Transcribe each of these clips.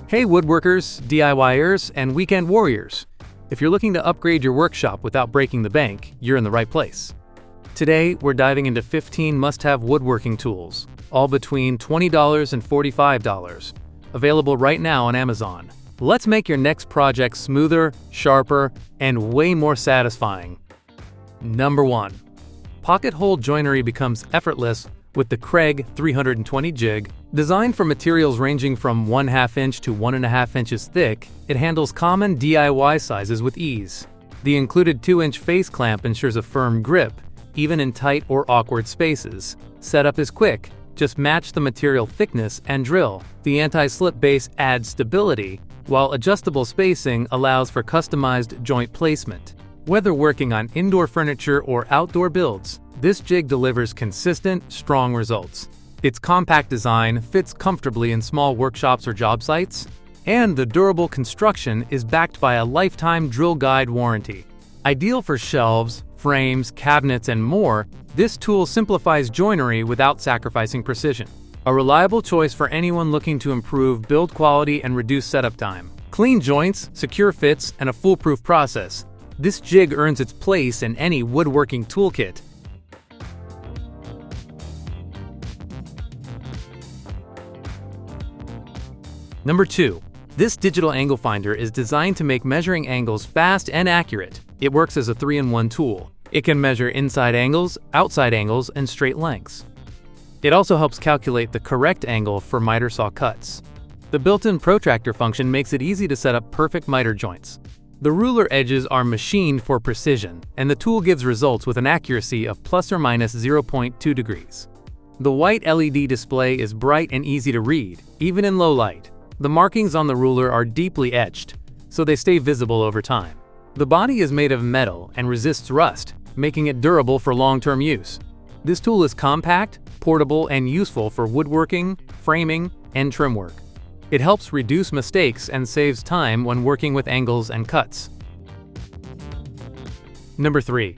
Hey woodworkers, DIYers, and weekend warriors! If you're looking to upgrade your workshop without breaking the bank, you're in the right place. Today, we're diving into 15 must-have woodworking tools, all between $20 and $45, available right now on Amazon. Let's make your next project smoother, sharper, and way more satisfying. Number 1. Pocket hole joinery becomes effortless with the Craig 320 jig. Designed for materials ranging from 1/2 inch to 1.5 inches thick, it handles common DIY sizes with ease. The included 2-inch face clamp ensures a firm grip, even in tight or awkward spaces. Setup is quick. Just match the material thickness and drill. The anti-slip base adds stability, while adjustable spacing allows for customized joint placement. Whether working on indoor furniture or outdoor builds, this jig delivers consistent, strong results. Its compact design fits comfortably in small workshops or job sites, and the durable construction is backed by a lifetime drill guide warranty. Ideal for shelves, frames, cabinets, and more, this tool simplifies joinery without sacrificing precision. A reliable choice for anyone looking to improve build quality and reduce setup time. Clean joints, secure fits, and a foolproof process. This jig earns its place in any woodworking toolkit. Number 2. This digital angle finder is designed to make measuring angles fast and accurate. It works as a 3-in-1 tool. It can measure inside angles, outside angles, and straight lengths. It also helps calculate the correct angle for miter saw cuts. The built-in protractor function makes it easy to set up perfect miter joints. The ruler edges are machined for precision, and the tool gives results with an accuracy of plus or minus 0.2 degrees. The white LED display is bright and easy to read, even in low light. The markings on the ruler are deeply etched, so they stay visible over time. The body is made of metal and resists rust, making it durable for long-term use. This tool is compact, portable, and useful for woodworking, framing, and trim work. It helps reduce mistakes and saves time when working with angles and cuts. Number 3.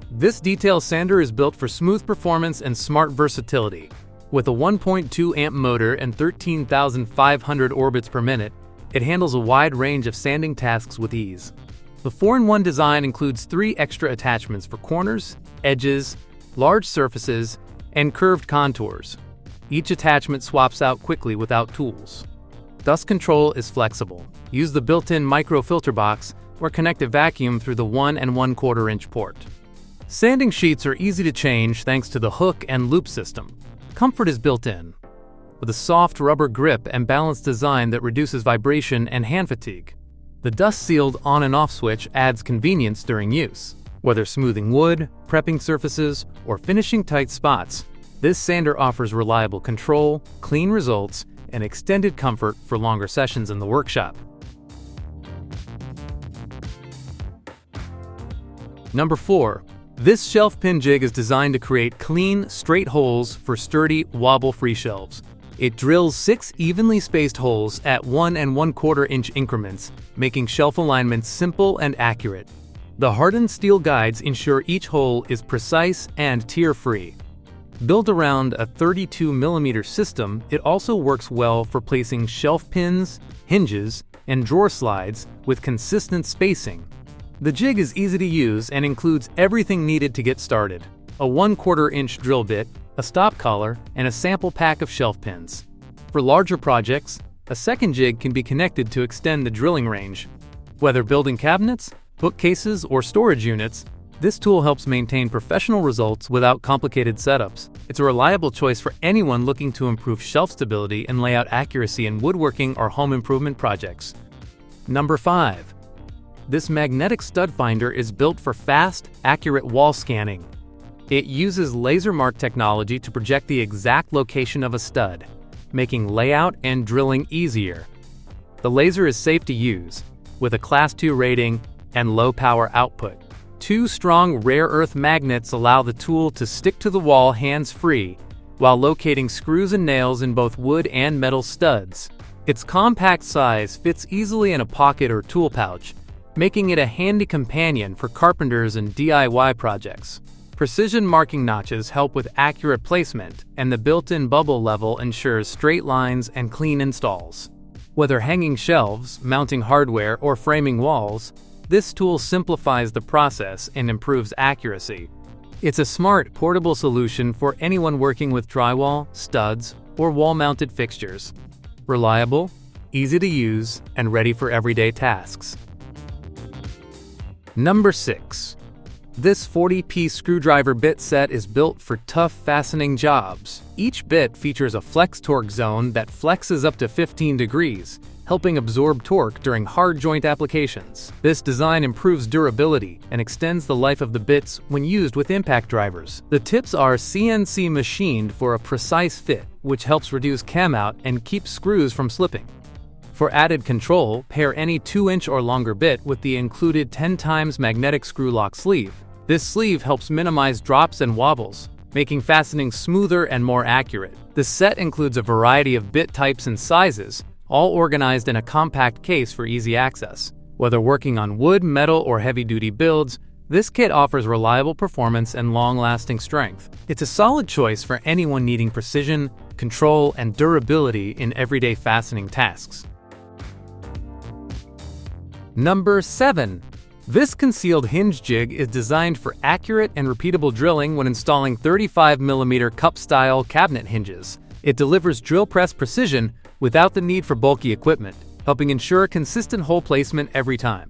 This detail sander is built for smooth performance and smart versatility. With a 1.2 amp motor and 13,500 orbits per minute, it handles a wide range of sanding tasks with ease. The 4-in-1 design includes 3 extra attachments for corners, edges, large surfaces, and curved contours. Each attachment swaps out quickly without tools. Dust control is flexible. Use the built-in microfilter box or connect a vacuum through the 1 1/4 inch port. Sanding sheets are easy to change thanks to the hook and loop system. Comfort is built in, with a soft rubber grip and balanced design that reduces vibration and hand fatigue. The dust-sealed on and off switch adds convenience during use. Whether smoothing wood, prepping surfaces, or finishing tight spots, this sander offers reliable control, clean results, and extended comfort for longer sessions in the workshop. Number 4. This shelf pin jig is designed to create clean, straight holes for sturdy, wobble-free shelves. It drills 6 evenly spaced holes at 1 1/4 inch increments, making shelf alignment simple and accurate. The hardened steel guides ensure each hole is precise and tear-free. Built around a 32mm system, it also works well for placing shelf pins, hinges, and drawer slides with consistent spacing. The jig is easy to use and includes everything needed to get started: a 1/4 inch drill bit, a stop collar, and a sample pack of shelf pins. For larger projects, a second jig can be connected to extend the drilling range. Whether building cabinets, bookcases, or storage units, this tool helps maintain professional results without complicated setups. It's a reliable choice for anyone looking to improve shelf stability and layout accuracy in woodworking or home improvement projects. Number 5. This magnetic stud finder is built for fast, accurate wall scanning. It uses laser mark technology to project the exact location of a stud, making layout and drilling easier. The laser is safe to use, with a Class 2 rating and low power output. 2 strong rare earth magnets allow the tool to stick to the wall hands-free, while locating screws and nails in both wood and metal studs. Its compact size fits easily in a pocket or tool pouch, making it a handy companion for carpenters and DIY projects. Precision marking notches help with accurate placement, and the built-in bubble level ensures straight lines and clean installs. Whether hanging shelves, mounting hardware, or framing walls, this tool simplifies the process and improves accuracy. It's a smart, portable solution for anyone working with drywall, studs, or wall-mounted fixtures. Reliable, easy to use, and ready for everyday tasks. Number 6. This 40-piece screwdriver bit set is built for tough fastening jobs. Each bit features a flex torque zone that flexes up to 15 degrees, helping absorb torque during hard joint applications. This design improves durability and extends the life of the bits when used with impact drivers. The tips are CNC machined for a precise fit, which helps reduce cam out and keeps screws from slipping. For added control, pair any 2-inch or longer bit with the included 10x magnetic screw lock sleeve. This sleeve helps minimize drops and wobbles, making fastening smoother and more accurate. The set includes a variety of bit types and sizes, all organized in a compact case for easy access. Whether working on wood, metal, or heavy-duty builds, this kit offers reliable performance and long-lasting strength. It's a solid choice for anyone needing precision, control, and durability in everyday fastening tasks. Number 7. This concealed hinge jig is designed for accurate and repeatable drilling when installing 35mm cup-style cabinet hinges. It delivers drill press precision without the need for bulky equipment, helping ensure consistent hole placement every time.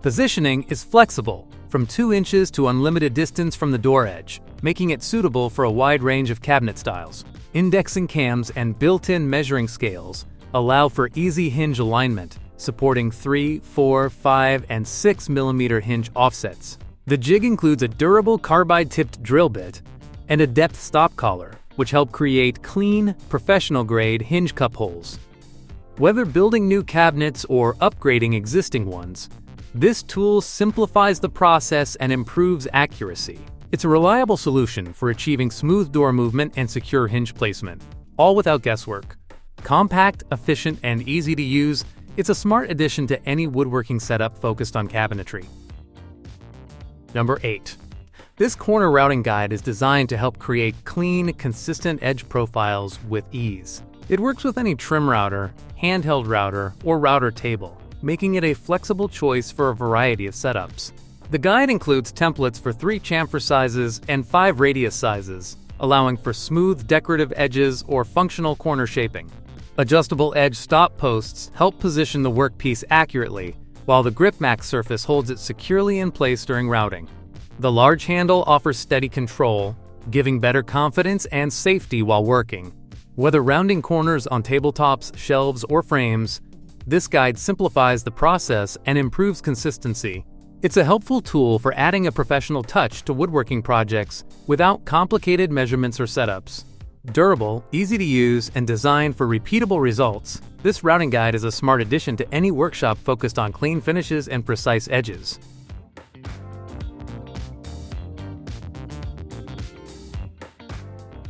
Positioning is flexible, from 2 inches to unlimited distance from the door edge, making it suitable for a wide range of cabinet styles. Indexing cams and built-in measuring scales allow for easy hinge alignment, supporting 3, 4, 5, and 6mm hinge offsets. The jig includes a durable carbide-tipped drill bit and a depth stop collar, which help create clean, professional-grade hinge cup holes. Whether building new cabinets or upgrading existing ones, this tool simplifies the process and improves accuracy. It's a reliable solution for achieving smooth door movement and secure hinge placement, all without guesswork. Compact, efficient, and easy to use, it's a smart addition to any woodworking setup focused on cabinetry. Number 8. This corner routing guide is designed to help create clean, consistent edge profiles with ease. It works with any trim router, handheld router, or router table, making it a flexible choice for a variety of setups. The guide includes templates for 3 chamfer sizes and 5 radius sizes, allowing for smooth decorative edges or functional corner shaping. Adjustable edge stop posts help position the workpiece accurately, while the grip max surface holds it securely in place during routing. The large handle offers steady control, giving better confidence and safety while working. Whether rounding corners on tabletops, shelves, or frames, this guide simplifies the process and improves consistency. It's a helpful tool for adding a professional touch to woodworking projects without complicated measurements or setups. Durable, easy to use, and designed for repeatable results, this routing guide is a smart addition to any workshop focused on clean finishes and precise edges.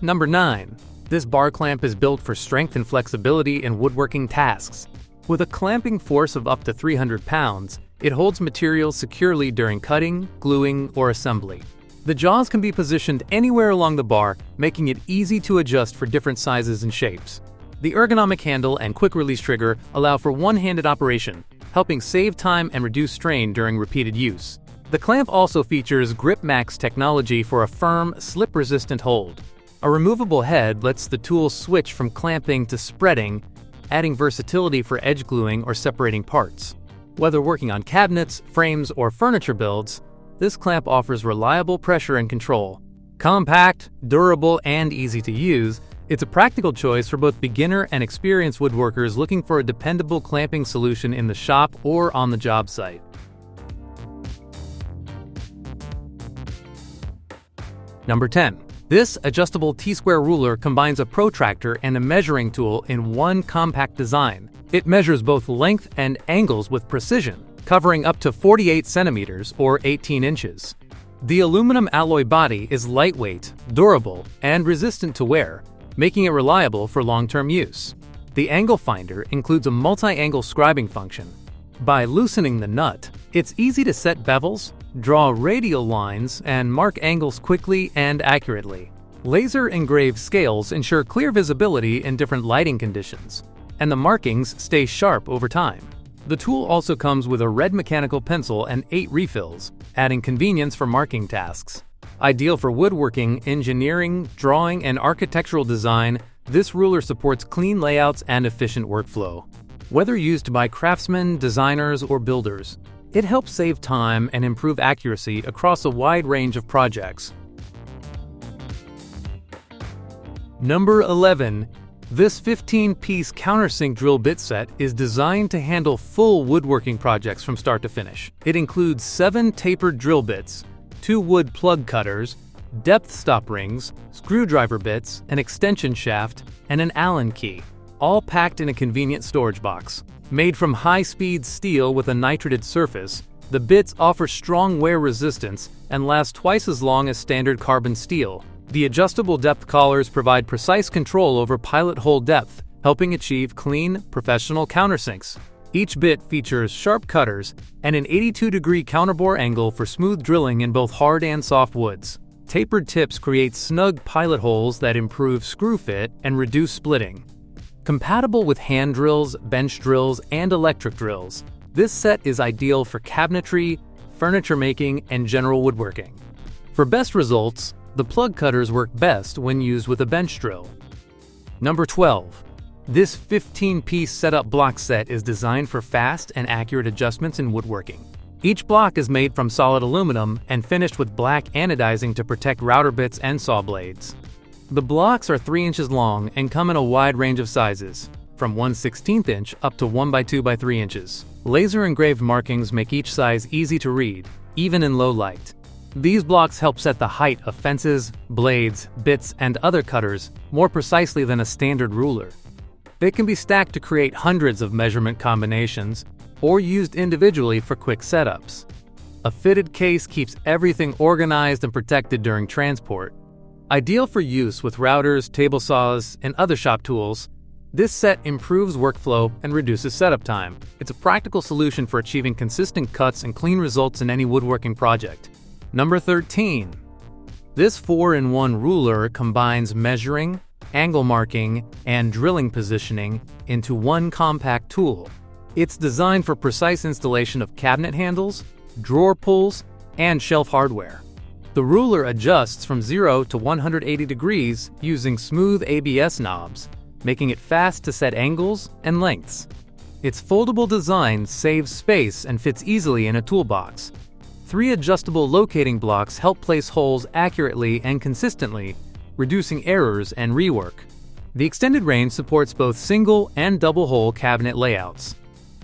Number 9. This bar clamp is built for strength and flexibility in woodworking tasks. With a clamping force of up to 300 pounds, it holds materials securely during cutting, gluing, or assembly. The jaws can be positioned anywhere along the bar, making it easy to adjust for different sizes and shapes. The ergonomic handle and quick-release trigger allow for one-handed operation, helping save time and reduce strain during repeated use. The clamp also features Grip Max technology for a firm, slip-resistant hold. A removable head lets the tool switch from clamping to spreading, adding versatility for edge gluing or separating parts. Whether working on cabinets, frames, or furniture builds, this clamp offers reliable pressure and control. Compact, durable, and easy to use, it's a practical choice for both beginner and experienced woodworkers looking for a dependable clamping solution in the shop or on the job site. Number 10. This adjustable T-square ruler combines a protractor and a measuring tool in one compact design. It measures both length and angles with precision, covering up to 48 centimeters or 18 inches. The aluminum alloy body is lightweight, durable, and resistant to wear, making it reliable for long-term use. The angle finder includes a multi-angle scribing function. By loosening the nut, it's easy to set bevels, draw radial lines, and mark angles quickly and accurately. Laser engraved scales ensure clear visibility in different lighting conditions. and the markings stay sharp over time. The tool also comes with a red mechanical pencil and 8 refills, adding convenience for marking tasks. Ideal for woodworking, engineering, drawing, and architectural design, this ruler supports clean layouts and efficient workflow. Whether used by craftsmen, designers, or builders, it helps save time and improve accuracy across a wide range of projects. Number 11. This 15-piece countersink drill bit set is designed to handle full woodworking projects from start to finish. It includes 7 tapered drill bits, 2 wood plug cutters, depth stop rings, screwdriver bits, an extension shaft, and an Allen key, all packed in a convenient storage box. Made from high-speed steel with a nitrided surface, the bits offer strong wear resistance and last twice as long as standard carbon steel. The adjustable depth collars provide precise control over pilot hole depth, helping achieve clean, professional countersinks. Each bit features sharp cutters and an 82-degree counterbore angle for smooth drilling in both hard and soft woods. Tapered tips create snug pilot holes that improve screw fit and reduce splitting. Compatible with hand drills, bench drills, and electric drills, this set is ideal for cabinetry, furniture making, and general woodworking. For best results, the plug cutters work best when used with a bench drill. Number 12. This 15-piece setup block set is designed for fast and accurate adjustments in woodworking. Each block is made from solid aluminum and finished with black anodizing to protect router bits and saw blades. The blocks are 3 inches long and come in a wide range of sizes, from 1/16 inch up to 1 by 2 by 3 inches. Laser engraved markings make each size easy to read, even in low light. These blocks help set the height of fences, blades, bits, and other cutters more precisely than a standard ruler. They can be stacked to create hundreds of measurement combinations or used individually for quick setups. A fitted case keeps everything organized and protected during transport. Ideal for use with routers, table saws, and other shop tools, this set improves workflow and reduces setup time. It's a practical solution for achieving consistent cuts and clean results in any woodworking project. Number 13. This 4-in-1 ruler combines measuring, angle marking, and drilling positioning into one compact tool. It's designed for precise installation of cabinet handles, drawer pulls, and shelf hardware. The ruler adjusts from 0 to 180 degrees using smooth ABS knobs, making it fast to set angles and lengths. Its foldable design saves space and fits easily in a toolbox. 3 adjustable locating blocks help place holes accurately and consistently, reducing errors and rework. The extended range supports both single and double hole cabinet layouts.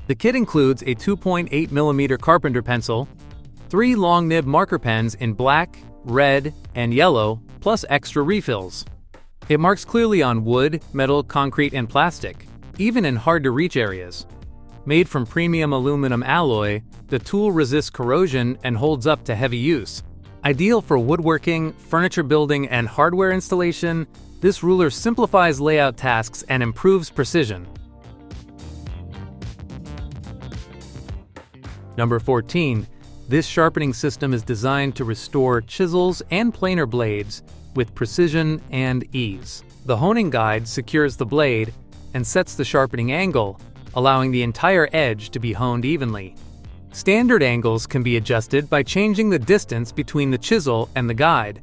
The kit includes a 2.8mm carpenter pencil, 3 long nib marker pens in black, red, and yellow, plus extra refills. It marks clearly on wood, metal, concrete, and plastic, even in hard-to-reach areas. Made from premium aluminum alloy, the tool resists corrosion and holds up to heavy use. Ideal for woodworking, furniture building, and hardware installation, this ruler simplifies layout tasks and improves precision. Number 14. This sharpening system is designed to restore chisels and planer blades with precision and ease. The honing guide secures the blade and sets the sharpening angle, allowing the entire edge to be honed evenly. Standard angles can be adjusted by changing the distance between the chisel and the guide.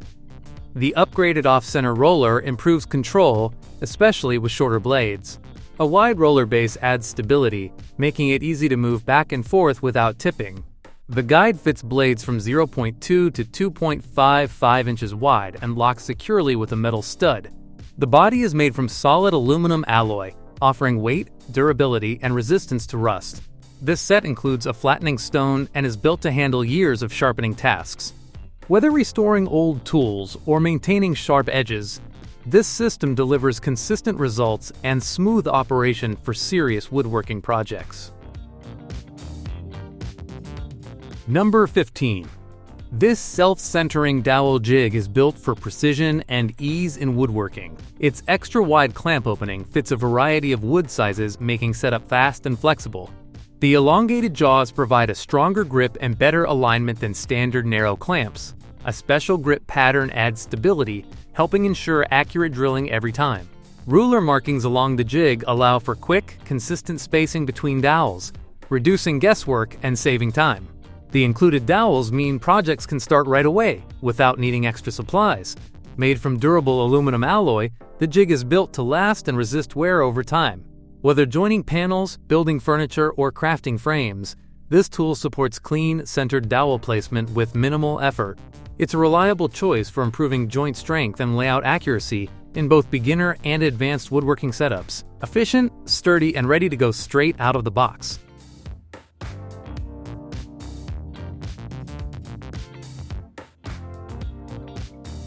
The upgraded off-center roller improves control, especially with shorter blades. A wide roller base adds stability, making it easy to move back and forth without tipping. The guide fits blades from 0.2 to 2.55 inches wide and locks securely with a metal stud. The body is made from solid aluminum alloy, offering weight, durability, and resistance to rust. This set includes a flattening stone and is built to handle years of sharpening tasks. Whether restoring old tools or maintaining sharp edges, this system delivers consistent results and smooth operation for serious woodworking projects. Number 15. This self-centering dowel jig is built for precision and ease in woodworking. Its extra-wide clamp opening fits a variety of wood sizes, making setup fast and flexible. The elongated jaws provide a stronger grip and better alignment than standard narrow clamps. A special grip pattern adds stability, helping ensure accurate drilling every time. Ruler markings along the jig allow for quick, consistent spacing between dowels, reducing guesswork and saving time. The included dowels mean projects can start right away without needing extra supplies. Made from durable aluminum alloy, the jig is built to last and resist wear over time. Whether joining panels, building furniture, or crafting frames, this tool supports clean, centered dowel placement with minimal effort. It's a reliable choice for improving joint strength and layout accuracy in both beginner and advanced woodworking setups. Efficient, sturdy, and ready to go straight out of the box.